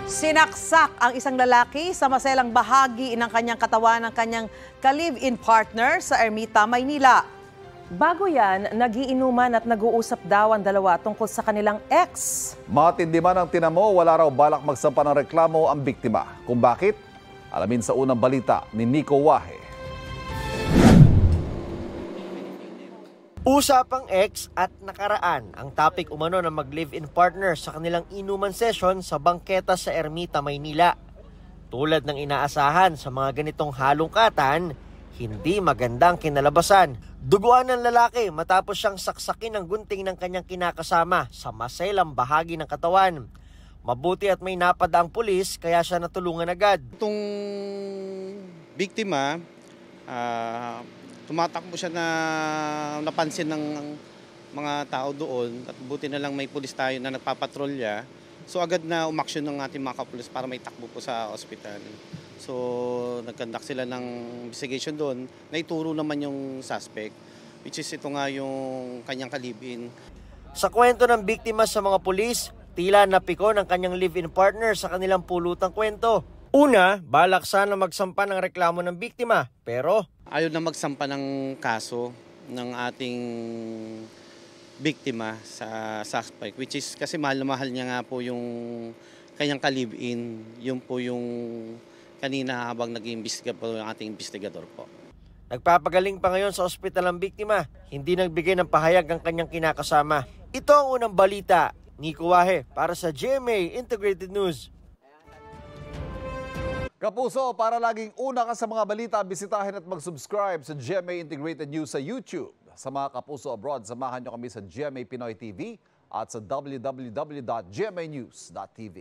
Sinaksak ang isang lalaki sa maselang bahagi ng kanyang katawan ng kanyang ka-live-in partner sa Ermita, Maynila. Bago yan, nagiinuman at nag-uusap daw ang dalawa tungkol sa kanilang ex. Matindi man ang tinamo, wala raw balak magsampa ng reklamo ang biktima. Kung bakit? Alamin sa unang balita ni Nico Wahe. Usapang ex at nakaraan ang topic umano ng mag-live-in partner sa kanilang inuman session sa bangketa sa Ermita, Maynila. Tulad ng inaasahan sa mga ganitong halungkatan, hindi magandang kinalabasan. Duguan ng lalaki matapos siyang saksakin ng gunting ng kanyang kinakasama sa maselang bahagi ng katawan. Mabuti at may napadaang pulis kaya siya natulungan agad. Itong biktima, tumatakbo siya na napansin ng mga tao doon at buti na lang may pulis tayo na nagpapatrolya. So agad na umaksyon ng ating mga kapulis para may takbo po sa ospital. So nag-conduct sila ng investigation doon. Naituro naman yung suspect, which is ito nga yung kanyang ka-live-in. Sa kwento ng biktima sa mga pulis, tila napiko ng kanyang live-in partner sa kanilang pulutang kwento. Una, balak sana magsampa ng reklamo ng biktima, pero ayaw na magsampa ng kaso ng ating biktima sa suspect, which is kasi mahal na mahal niya nga po yung kanyang ka-live-in. Yun po yung kanina habang nag-iimbestiga po yung ating investigador po. Nagpapagaling pa ngayon sa ospital ang biktima. Hindi nagbigay ng pahayag ang kanyang kinakasama. Ito ang unang balita. Nico Wahe para sa GMA Integrated News. Kapuso, para laging una ka sa mga balita, bisitahin at mag-subscribe sa GMA Integrated News sa YouTube. Sa mga kapuso abroad, samahan nyo kami sa GMA Pinoy TV at sa www.gmanews.tv.